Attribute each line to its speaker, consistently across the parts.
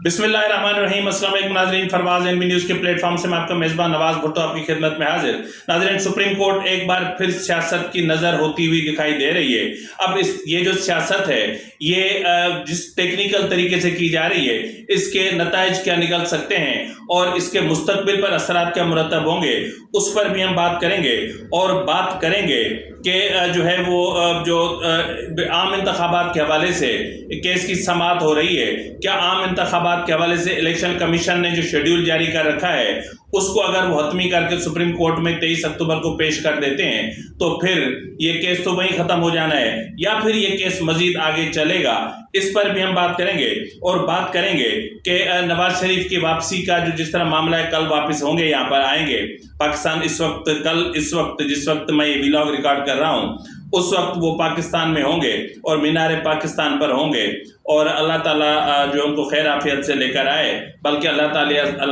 Speaker 1: बिस्मिल्लाहिर्रहमानिर्रहीम। अस्सलाम वालेकुम नाज़रीन, फरवाज एनबी न्यूज़ के प्लेटफॉर्म से मैं आपका मेज़बान नवाज भुट्टो आपकी खिदमत में हाजिर। नाज़रीन, सुप्रीम कोर्ट एक बार फिर सियासत की नज़र होती हुई दिखाई दे रही है। अब ये जो सियासत है ये जिस टेक्निकल तरीके से की जा रही है इसके नताइज क्या निकल सकते हैं और इसके मुस्तकबिल पर असरात क्या मुरतब होंगे उस पर भी हम बात करेंगे। और बात करेंगे कि जो है वो जो आम इंतखाबात के हवाले से केस की समाअत हो रही है, क्या आम इंतखाबात के हवाले से इलेक्शन कमीशन ने जो शेड्यूल जारी कर रखा है उसको अगर वो हतमी करके सुप्रीम कोर्ट में 23 अक्टूबर को पेश कर देते हैं तो फिर ये केस तो वहीं ख़त्म हो जाना है या फिर ये केस मजीद आगे चलेगा, इस पर भी हम बात करेंगे। और बात करेंगे कि नवाज शरीफ की वापसी का जो जिस तरह मामला है, कल वापस होंगे, यहाँ पर आएंगे पाकिस्तान। इस वक्त जिस वक्त मैं ये व्लॉग रिकॉर्ड कर रहा हूँ उस वक्त वो पाकिस्तान में होंगे और मीनार पाकिस्तान पर होंगे और अल्लाह ताला जो उनको खैर आफियत से लेकर आए, बल्कि अल्लाह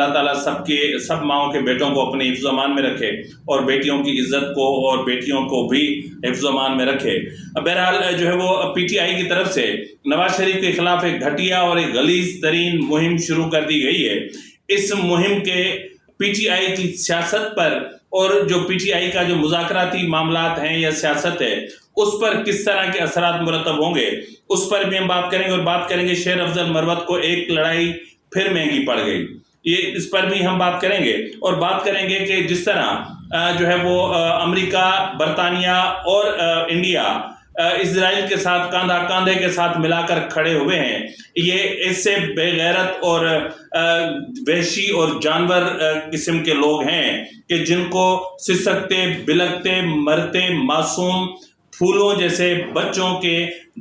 Speaker 1: ताला सब माओं के बेटों को अपने हिफ्ज़-ओ-मान में रखे और बेटियों की इज्जत को और बेटियों को भी हिफ्ज़-ओ-मान में रखे। बहरहाल जो है वो पीटीआई की तरफ से नवाज शरीफ के खिलाफ एक घटिया और एक गलीज़ तरीन मुहिम शुरू कर दी गई है। इस मुहिम के पीटीआई की सियासत पर और जो पीटीआई का जो मुज़ाकराती मामलात हैं या सियासत है उस पर किस तरह के असरात मुरतब होंगे उस पर भी हम बात करेंगे। और बात करेंगे शेर अफजल मरवत को एक लड़ाई फिर महंगी पड़ गई, ये इस पर भी हम बात करेंगे। और बात करेंगे कि जिस तरह जो है वो अमेरिका, बरतानिया और इंडिया इजराइल के साथ कांधा कांधे के साथ मिलाकर खड़े हुए हैं, ये इससे बेगैरत और वहशी और जानवर किस्म के लोग हैं कि जिनको सिसकते, बिलकते, मरते मासूम फूलों जैसे बच्चों के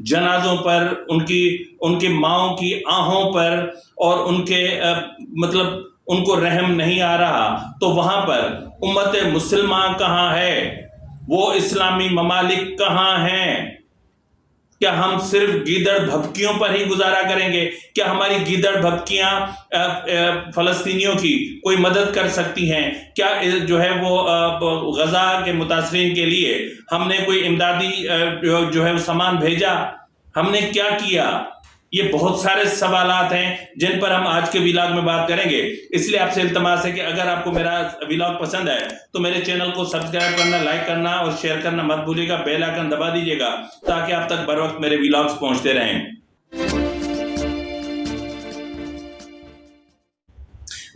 Speaker 1: जनाजों पर, उनकी माओं की आहों पर और उनके मतलब उनको रहम नहीं आ रहा, तो वहां पर उम्मत मुसलमान कहाँ है, वो इस्लामी ममालिक कहाँ हैं? क्या हम सिर्फ गीदड़ भभकियों पर ही गुजारा करेंगे? क्या हमारी गीदड़ भभकियां फलस्तीनियों की कोई मदद कर सकती हैं? क्या जो है वो गजा के मुतासरीन के लिए हमने कोई इमदादी जो है वो सामान भेजा? हमने क्या किया? ये बहुत सारे सवालात हैं जिन पर हम आज के व्लॉग में बात करेंगे। इसलिए आपसे इल्तमास है कि अगर आपको मेरा व्लॉग पसंद है तो मेरे चैनल को सब्सक्राइब करना, लाइक करना और शेयर करना मत भूलिएगा। बेल आइकन दबा दीजिएगा ताकि आप तक बर वक्त मेरे व्लॉग्स पहुंचते रहें।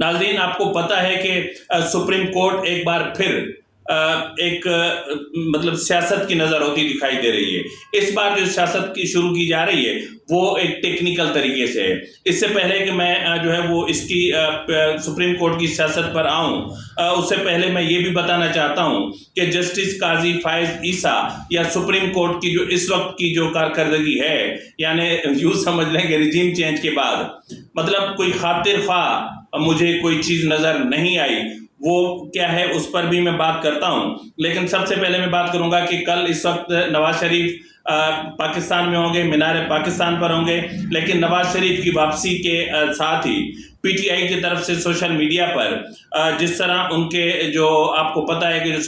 Speaker 1: नाज़रीन, आपको पता है कि सुप्रीम कोर्ट एक बार फिर मतलब सियासत की नजर होती दिखाई दे रही है। इस बार जो सियासत की शुरू की जा रही है वो एक टेक्निकल तरीके से है। इससे पहले कि मैं जो है वो इसकी सुप्रीम कोर्ट की सियासत पर आऊं, उससे पहले मैं ये भी बताना चाहता हूं कि जस्टिस काजी फायज ईसा या सुप्रीम कोर्ट की जो इस वक्त की जो कारकर्दगी है, यानी यूं समझ लें कि रिजीम चेंज के बाद मतलब कोई खातिर ख्वाह मुझे कोई चीज़ नज़र नहीं आई, वो क्या है उस पर भी मैं बात करता हूं। लेकिन सबसे पहले मैं बात करूंगा कि कल इस वक्त नवाज शरीफ पाकिस्तान में होंगे, मीनार पाकिस्तान पर होंगे, लेकिन नवाज शरीफ की वापसी के साथ ही पीटीआई की तरफ से सोशल मीडिया पर जिस तरह उनके जो आपको पता है कि जो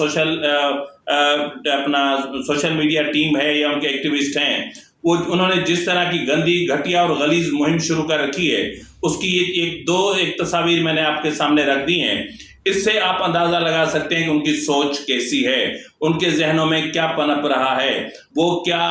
Speaker 1: सोशल मीडिया टीम है या उनके एक्टिविस्ट हैं, वो उन्होंने जिस तरह की गंदी, घटिया और गलीज मुहिम शुरू कर रखी है उसकी एक तस्वीर मैंने आपके सामने रख दी हैं। इससे आप अंदाजा लगा सकते हैं कि उनकी सोच कैसी है, उनके जहनों में क्या पनप रहा है, वो क्या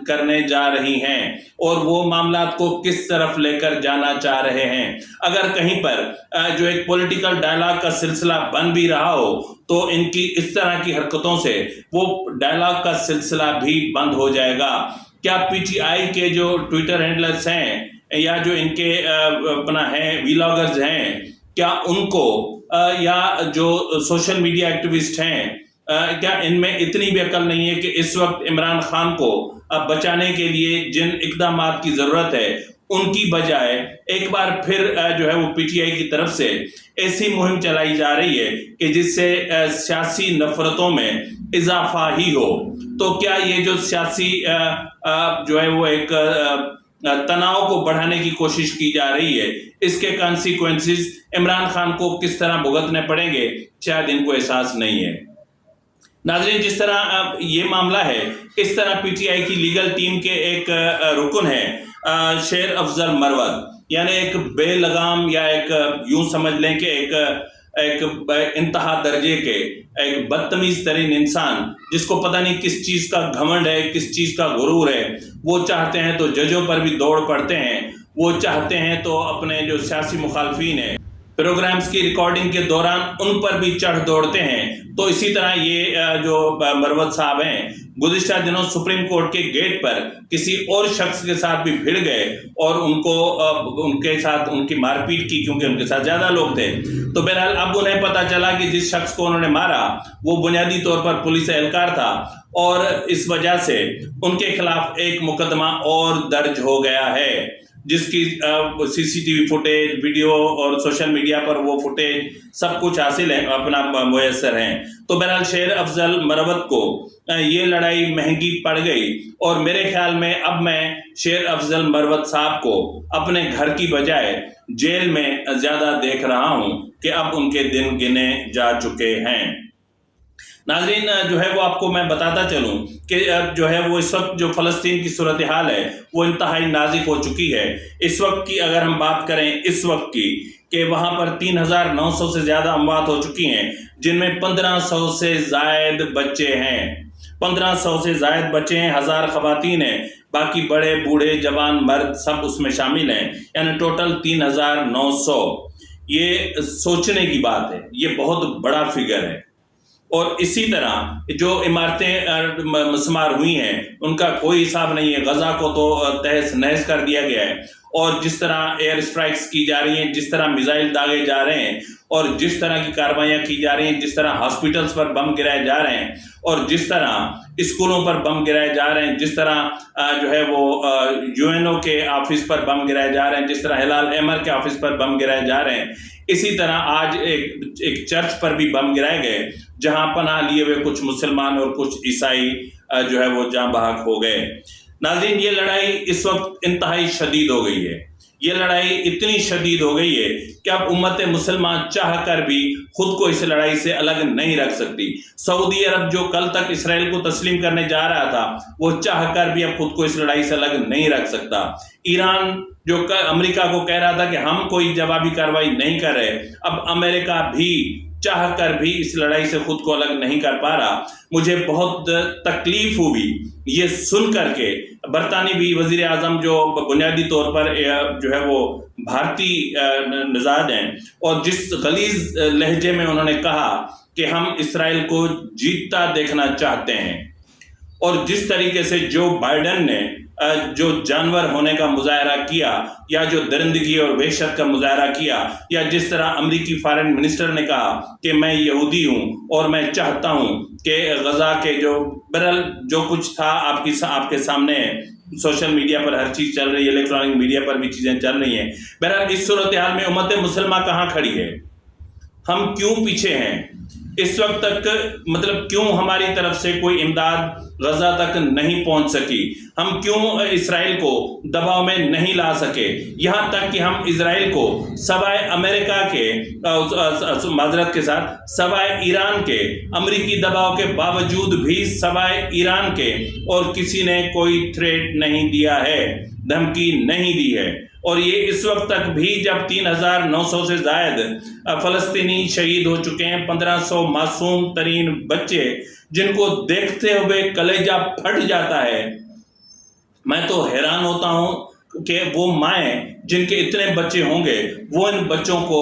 Speaker 1: करने जा रही हैं और वो मामलात को किस तरफ लेकर जाना चाह रहे हैं। अगर कहीं पर जो एक पॉलिटिकल डायलॉग का सिलसिला बन भी रहा हो तो इनकी इस तरह की हरकतों से वो डायलॉग का सिलसिला भी बंद हो जाएगा। क्या पीटीआई के जो ट्विटर हैंडलर्स हैं या जो इनके अपना हैं व्लॉगर्स हैं, क्या उनको या जो सोशल मीडिया एक्टिविस्ट हैं, क्या इनमें इतनी भी अकल नहीं है कि इस वक्त इमरान खान को बचाने के लिए जिन इक़दामात की ज़रूरत है उनकी बजाय एक बार फिर जो है वो पीटीआई की तरफ से ऐसी मुहिम चलाई जा रही है कि जिससे सियासी नफरतों में इजाफा ही हो? तो क्या ये जो सियासी जो है वो एक तनाव को बढ़ाने की कोशिश की जा रही है, इसके कॉन्सिक्वेंसेस इमरान खान को किस तरह भुगतने पड़ेंगे शायद इनको एहसास नहीं है। नाज़रीन, जिस तरह ये मामला है इस तरह पीटीआई की लीगल टीम के एक रुकन है शेर अफजल मरवत, यानी एक बेलगाम या एक यूं समझ लें कि एक इंतहा दर्जे के एक बदतमीज तरीन इंसान, जिसको पता नहीं किस चीज़ का घमंड है, किस चीज़ का गुरूर है। वो चाहते हैं तो जजों पर भी दौड़ पड़ते हैं, वो चाहते हैं तो अपने जो सियासी मुखालफीन हैं प्रोग्राम्स की रिकॉर्डिंग के दौरान उन पर भी चढ़ दौड़ते हैं। तो इसी तरह ये जो मरवत साहब हैं, गुज़िश्ता दिनों सुप्रीम कोर्ट के गेट पर किसी और शख्स के साथ भी भिड़ गए और उनके साथ उनकी मारपीट की, क्योंकि उनके साथ ज़्यादा लोग थे। तो बहरहाल अब उन्हें पता चला कि जिस शख्स को उन्होंने मारा वो बुनियादी तौर पर पुलिस एहलकार था, और इस वजह से उनके खिलाफ एक मुकदमा और दर्ज हो गया है, जिसकी सीसीटीवी फुटेज, वीडियो और सोशल मीडिया पर वो फुटेज सब कुछ हासिल है, अपना मुयस्सर हैं। तो बहरहाल शेर अफजल मरवत को ये लड़ाई महंगी पड़ गई, और मेरे ख्याल में अब मैं शेर अफजल मरवत साहब को अपने घर की बजाय जेल में ज़्यादा देख रहा हूँ कि अब उनके दिन गिने जा चुके हैं। नाज़रीन, जो है वो आपको मैं बताता चलूं कि जो है वो इस वक्त जो फ़लस्तीन की सूरत हाल है वो इंतहाई नाजुक हो चुकी है। इस वक्त की अगर हम बात करें इस वक्त की, कि वहाँ पर 3,900 से ज़्यादा अमवात हो चुकी हैं, जिनमें 1,500 से ज़ायद बच्चे हैं। 1,500 से ज़ायद बच्चे हैं, 1000 ख़वातीन हैं, बाकी बड़े बूढ़े जवान मर्द सब उसमें शामिल हैं, यानी टोटल 3,900। ये सोचने की बात है, ये बहुत बड़ा फिगर है। और इसी तरह जो इमारतें मसमार हुई हैं उनका कोई हिसाब नहीं है। गजा को तो तहस नहस कर दिया गया है, और जिस तरह एयर स्ट्राइक्स की जा रही हैं, जिस तरह मिसाइल दागे जा रहे हैं, और जिस तरह की कार्रवाइयाँ की जा रही हैं, जिस तरह हॉस्पिटल्स पर बम गिराए जा रहे हैं, और जिस तरह स्कूलों पर बम गिराए जा रहे हैं, जिस तरह जो है वो यूएनओ के ऑफिस पर बम गिराए जा रहे हैं, जिस तरह हिलाल अहमर के ऑफिस पर बम गिराए जा रहे हैं, इसी तरह आज एक चर्च पर भी बम गिराए गए, जहां पनाह लिए हुए कुछ मुसलमान और कुछ ईसाई जो है वो जाँ बहक हो गए। नाज़रीन, ये लड़ाई इस वक्त इंतहाई शदीद हो गई है। ये लड़ाई इतनी शदीद हो गई है कि अब उम्मत मुसलमान चाह कर भी खुद को इस लड़ाई से अलग नहीं रख सकती। सऊदी अरब जो कल तक इसराइल को तस्लीम करने जा रहा था, वो चाह कर भी अब खुद को इस लड़ाई से अलग नहीं रख सकता। ईरान जो अमेरिका को कह रहा था कि हम कोई जवाबी कार्रवाई नहीं कर रहे, अब अमेरिका भी चाह कर भी इस लड़ाई से खुद को अलग नहीं कर पा रहा। मुझे बहुत तकलीफ हुई ये सुन करके। बरतानवी वजीर आज़म जो बुनियादी तौर पर जो है वो भारतीय मिजाज हैं, और जिस गलीज लहजे में उन्होंने कहा कि हम इसराइल को जीतता देखना चाहते हैं, और जिस तरीके से जो बाइडन ने जो जानवर होने का मुजाहरा किया, या जो दरिंदगी और वहशत का मुजाहरा किया, या जिस तरह अमेरिकी फॉरेन मिनिस्टर ने कहा कि मैं यहूदी हूँ और मैं चाहता हूँ कि गजा के बहरहाल जो कुछ था आपके सामने सोशल मीडिया पर हर चीज़ चल रही है, इलेक्ट्रॉनिक मीडिया पर भी चीज़ें चल रही हैं। बहरहाल इस सूरत हाल में उम्मत मुसलमान कहाँ खड़ी है? हम क्यों पीछे हैं? इस वक्त तक मतलब क्यों हमारी तरफ से कोई इमदाद गजा तक नहीं पहुंच सकी? हम क्यों इसराइल को दबाव में नहीं ला सके? यहाँ तक कि हम इसराइल को सवाए अमेरिका के माजरत के साथ सवाए ईरान के, अमेरिकी दबाव के बावजूद भी सवाए ईरान के, और किसी ने कोई थ्रेट नहीं दिया है, धमकी नहीं दी है। और ये इस वक्त तक भी जब 3,900 से ज़ायद फ़लस्तीनी शहीद हो चुके हैं, 1,500 मासूम तरीन बच्चे जिनको देखते हुए कलेजा फट जाता है। मैं तो हैरान होता हूँ कि वो माएँ जिनके इतने बच्चे होंगे वो इन बच्चों को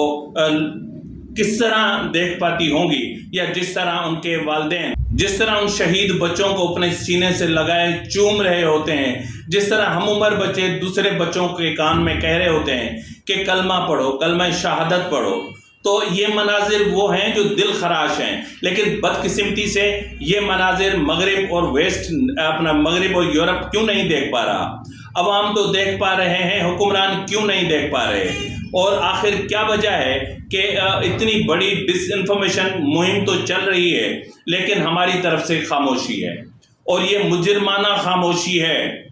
Speaker 1: किस तरह देख पाती होंगी, या जिस तरह उनके वालिदैन जिस तरह उन शहीद बच्चों को अपने सीने से लगाए चूम रहे होते हैं, जिस तरह हम उम्र बच्चे दूसरे बच्चों के कान में कह रहे होते हैं कि कलमा पढ़ो, कलमा शहादत पढ़ो। तो ये मनाजिर वो हैं जो दिल खराश हैं, लेकिन बदकिस्मती से ये मनाजिर मगरिब और मगरिब और यूरोप क्यों नहीं देख पा रहा? अवाम तो देख पा रहे हैं, हुक्मरान क्यों नहीं देख पा रहे? और आखिर क्या वजह है कि इतनी बड़ी डिसइंफॉर्मेशन मुहिम तो चल रही है, लेकिन हमारी तरफ से खामोशी है, और ये मुजरिमाना खामोशी है।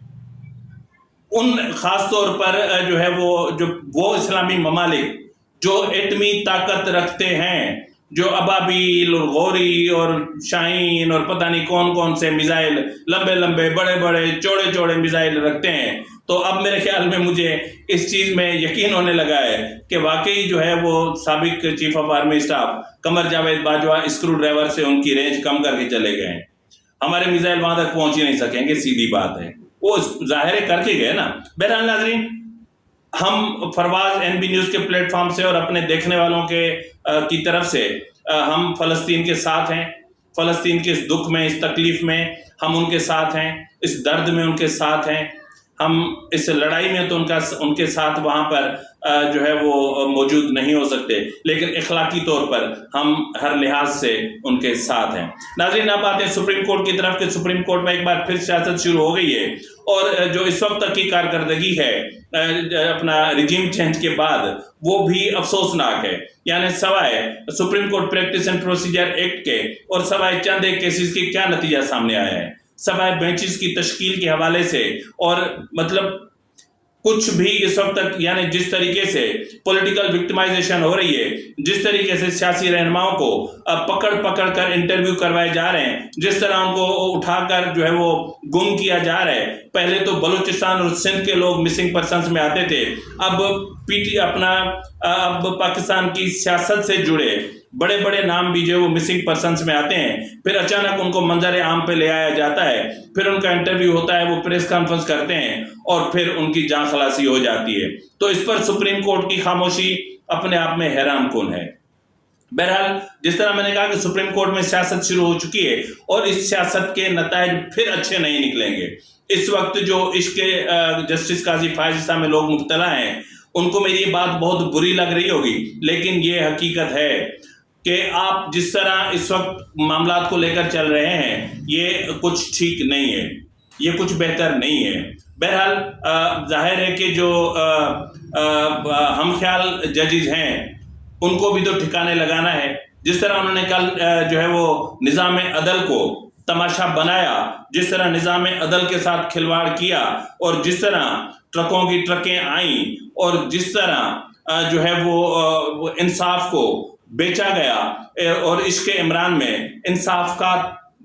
Speaker 1: उन खास तौर पर जो है वो इस्लामी ममालिक जो एटमी ताकत रखते हैं, जो अबाबील और गौरी और शाहीन और पता नहीं कौन कौन से मिसाइल, लंबे लंबे बड़े बड़े चौड़े चौड़े मिसाइल रखते हैं। तो अब मेरे ख्याल में मुझे इस चीज़ में यकीन होने लगा है कि वाकई जो है वो साबिक chief of army staff Qamar Javed Bajwa screw driver से उनकी रेंज कम करके चले गए हैं। हमारे मिसाइल वहां तक पहुंच ही नहीं सकेंगे, सीधी बात है, वो जाहिर करके गए ना। बहरहाल नाज़रीन, हम फरवाज एनबी न्यूज़ के प्लेटफॉर्म से और अपने देखने वालों के की तरफ से हम फ़लस्तीन के साथ हैं। फ़लस्तीन के इस दुख में, इस तकलीफ़ में हम उनके साथ हैं, इस दर्द में उनके साथ हैं। हम इस लड़ाई में तो उनके साथ वहाँ पर जो है वो मौजूद नहीं हो सकते, लेकिन इखलाकी तौर पर हम हर लिहाज से उनके साथ हैं। नाज़रीन, अब आते हैं सुप्रीम कोर्ट की तरफ कि सुप्रीम कोर्ट में एक बार फिर सियासत शुरू हो गई है और जो इस वक्त तक की कारकर्दगी है अपना रिजीम चेंज के बाद, वो भी अफसोसनाक है। यानी सवाए supreme court practice and procedure act के और सवाए चंद एक केसेस के क्या नतीजा सामने आया है, सवाए बेंचेस की तश्कील के हवाले से, और मतलब कुछ भी इस वक्त तक, यानी जिस तरीके से पॉलिटिकल विक्टिमाइजेशन हो रही है, जिस तरीके से सियासी रहनुमाओं को पकड़ पकड़ कर इंटरव्यू करवाए जा रहे हैं, जिस तरह उनको उठाकर जो है वो गुम किया जा रहा है। पहले तो बलूचिस्तान और सिंध के लोग मिसिंग पर्सन्स में आते थे, अब पाकिस्तान की सियासत से जुड़े बड़े बड़े नाम भी जो वो मिसिंग पर्सन्स में आते हैं। फिर अचानक उनको मंजर आम पे ले आया जाता है, फिर उनका इंटरव्यू होता है, वो प्रेस कॉन्फ्रेंस करते हैं और फिर उनकी जान खलासी हो जाती है। तो इस पर सुप्रीम कोर्ट की खामोशी अपने आप में हैरान कुन है। बहरहाल, जिस तरह मैंने कहा कि सुप्रीम कोर्ट में सियासत शुरू हो चुकी है और इस सियासत के नतायज फिर अच्छे नहीं निकलेंगे। इस वक्त जो इश्क जस्टिस काजी फायज ईसा में लोग मुब्तला हैं, उनको मेरी ये बात बहुत बुरी लग रही होगी, लेकिन ये हकीकत है कि आप जिस तरह इस वक्त मामलात को लेकर चल रहे हैं, ये कुछ ठीक नहीं है, ये कुछ बेहतर नहीं है। बहरहाल, जाहिर है कि जो हम ख्याल जजेस हैं, उनको भी तो ठिकाने लगाना है। जिस तरह उन्होंने कल जो है वो निज़ाम अदल को तमाशा बनाया, जिस तरह निज़ाम अदल के साथ खिलवाड़ किया और जिस तरह ट्रकों की ट्रकें आईं और जिस तरह जो है वो इंसाफ को बेचा गया और इश्क इमरान में इंसाफ का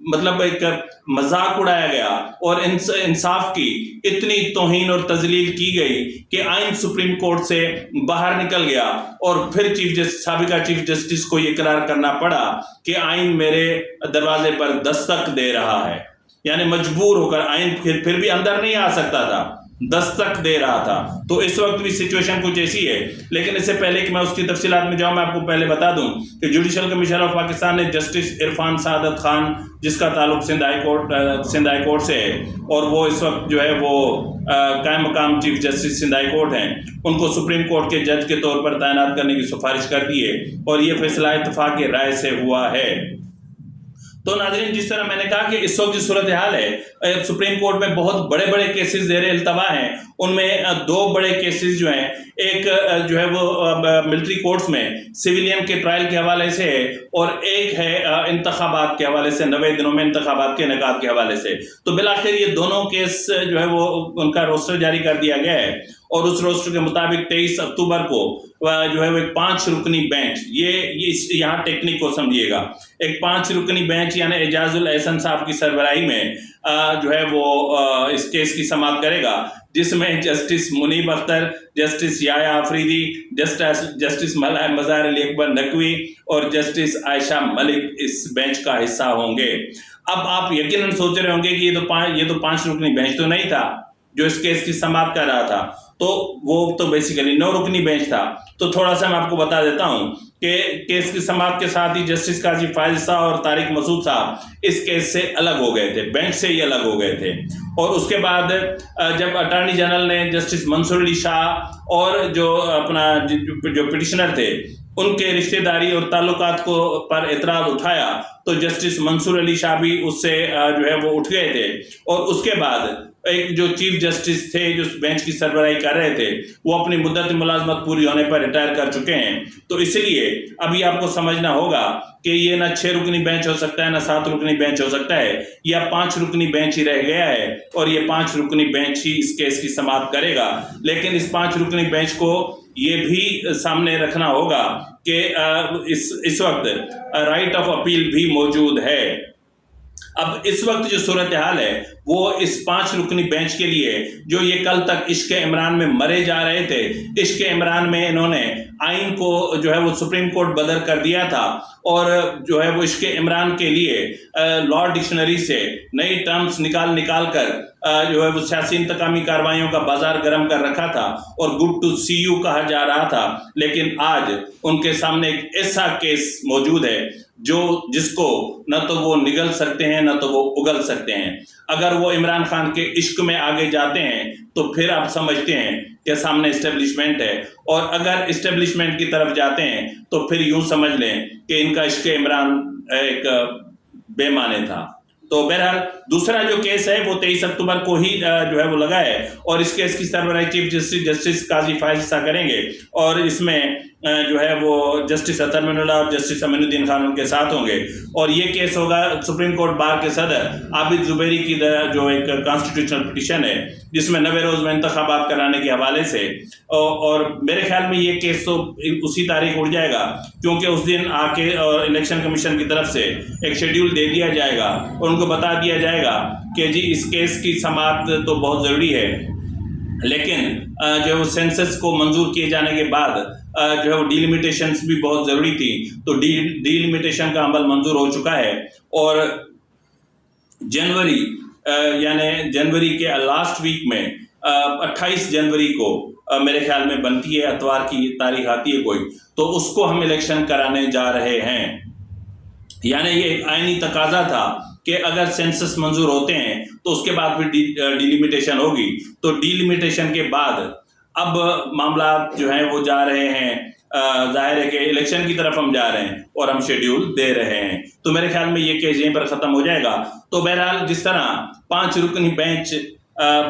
Speaker 1: मतलब एक मजाक उड़ाया गया और इंसाफ की इतनी तौहीन और तजलील की गई कि आइन सुप्रीम कोर्ट से बाहर निकल गया और फिर साबिका चीफ जस्टिस को ये करार करना पड़ा कि आइन मेरे दरवाजे पर दस्तक दे रहा है। यानी मजबूर होकर आइन फिर भी अंदर नहीं आ सकता था, दस्तक दे रहा था। तो इस वक्त भी सिचुएशन कुछ ऐसी है। लेकिन इससे पहले कि मैं उसकी तफसीलात में जाऊं, मैं आपको पहले बता दूं कि जुडिशल कमीशनर ऑफ पाकिस्तान ने जस्टिस इरफान सादत खान, जिसका ताल्लुक सिंध हाई कोर्ट से है और वो इस वक्त जो है वो कायम मकाम chief justice Sindh high court हैं, उनको सुप्रीम कोर्ट के जज के तौर पर तैनात करने की सिफारिश कर दी है और ये फैसला इत्तेफाक की राय से हुआ है। तो नाज़रीन, जिस तरह मैंने कहा कि इस वक्त जो सूरत हाल है, सुप्रीम कोर्ट में बहुत बड़े बड़े केसेस ज़ेर इल्तवा हैं। उनमें दो बड़े केसेस जो हैं, एक जो है वो मिलिट्री कोर्ट्स में सिविलियन के ट्रायल के हवाले से है और एक है इंतखाबात के हवाले से, 90 दिनों में इंतखाबात के इनेकाद के हवाले से। तो बिलाखिर ये दोनों केस जो है वो उनका रोस्टर जारी कर दिया गया है और उस रोस्टर के मुताबिक 23 अक्टूबर को जो है वो एक 5 रुकनी बेंच, ये यहाँ टेक्निक को समझिएगा, एक 5 रुकनी बेंच यानी एजाजुल एहसन साहब की सरबराही में जो है वो इस केस की समाअत करेगा, जिसमें justice Munib Akhtar, justice Yahya Afridi, justice Mazhar Ali Akbar Naqvi और जस्टिस आयशा मलिक इस बेंच का हिस्सा होंगे। अब आप यकीनन सोच रहे होंगे कि ये तो 5 रुकनी बेंच तो नहीं था जो इस केस की समाअत कर रहा था, तो वो तो बेसिकली 9 रुकनी बेंच था। तो थोड़ा सा मैं आपको बता देता हूं कि केस की समाअत के साथ ही जस्टिस काजी फायज ईसा और तारिक मसूद साहब इस केस से अलग हो गए थे, बेंच से ही अलग हो गए थे। और उसके बाद जब अटॉर्नी जनरल ने जस्टिस मंसूर अली शाह और जो पिटिशनर थे उनके रिश्तेदारी और ताल्लुकात को पर एतराज़ उठाया, तो जस्टिस मंसूर अली शाह भी उससे जो है वो उठ गए थे। और उसके बाद एक जो चीफ जस्टिस थे जो बेंच की सरबराही कर रहे थे वो अपनी मुद्दत मुलाजमत पूरी होने पर रिटायर कर चुके हैं। तो इसलिए अभी आपको समझना होगा कि ये ना 6 रुकनी बेंच हो सकता है ना 7 रुकनी बेंच हो सकता है, या 5 रुकनी बेंच ही रह गया है और ये 5 रुकनी बेंच ही इस केस की समाप्त करेगा। लेकिन इस 5 रुकनी बेंच को ये भी सामने रखना होगा कि इस वक्त राइट ऑफ अपील भी मौजूद है। अब इस वक्त जो सूरत हाल है वो इस 5 रुकनी बेंच के लिए, जो ये कल तक इश्क इमरान में मरे जा रहे थे, इश्क इमरान में इन्होंने आइन को जो है वो सुप्रीम कोर्ट बदर कर दिया था और जो है वो इश्क इमरान के लिए लॉ डिक्शनरी से नई टर्म्स निकाल कर जो है वो सियासी इंतकामी कार्रवाइयों का बाजार गर्म कर रखा था और गुड टू सी यू कहा जा रहा था। लेकिन आज उनके सामने एक ऐसा केस मौजूद है जिसको न तो वो निगल सकते हैं न तो वो उगल सकते हैं। अगर वो इमरान खान के इश्क में आगे जाते हैं तो फिर आप समझते हैं कि सामने इस्टेब्लिशमेंट है, और अगर इस्टेब्लिशमेंट की तरफ जाते हैं तो फिर यूं समझ लें कि इनका इश्क इमरान एक बेमाने था। तो बहरहाल दूसरा जो केस है वो 23 अक्टूबर को ही जो है वो लगा है और इस केस की सरबराही चीफ जस्टिस काजी फायज ईसा करेंगे और इसमें जो है वो जस्टिस अतर मिनुल्लाह और जस्टिस अमीनुद्दीन खान उनके साथ होंगे। और ये केस होगा सुप्रीम कोर्ट बार के सदर आबिद जुबैरी की जो एक कॉन्स्टिट्यूशनल पिटीशन है जिसमें 90 रोज में इंतखाबात कराने के हवाले से, और मेरे ख्याल में ये केस तो उसी तारीख उड़ जाएगा क्योंकि उस दिन आके और इलेक्शन कमीशन की तरफ से एक शेड्यूल दे दिया जाएगा और उनको बता दिया जाएगा कि जी इस केस की समाप्त तो बहुत ज़रूरी है, लेकिन जो वो सेंसस को मंजूर किए जाने के बाद जो है वो डीलिमिटेशंस भी बहुत ज़रूरी थी। तो डीलिमिटेशन का अमल मंजूर हो चुका है और जनवरी के लास्ट वीक में 28 जनवरी को मेरे ख्याल में बनती है, अतवार की तारीख आती है कोई, तो उसको हम इलेक्शन कराने जा रहे हैं। यानी ये एक आईनी तकाजा था कि अगर सेंसस मंजूर होते हैं तो उसके बाद फिर डीलिमिटेशन होगी। तो डीलिमिटेशन के बाद अब मामला जो है वो जा रहे हैं, जाहिर है कि इलेक्शन की तरफ हम जा रहे हैं और हम शेड्यूल दे रहे हैं। तो मेरे ख्याल में ये केस यहीं पर ख़त्म हो जाएगा। तो बहरहाल जिस तरह 5 रुकनी बेंच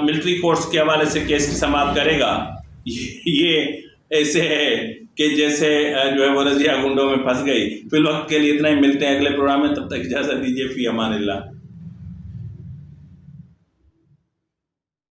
Speaker 1: मिलिट्री कोर्ट्स के हवाले से केस की समाप्त करेगा, ये ऐसे है कि जैसे जो है वो रजिया गुंडों में फंस गई। फिल वक्त के लिए इतना ही, मिलते हैं अगले प्रोग्राम में, तब तक इजाज़त दीजिए। फी अमानिल्लाह।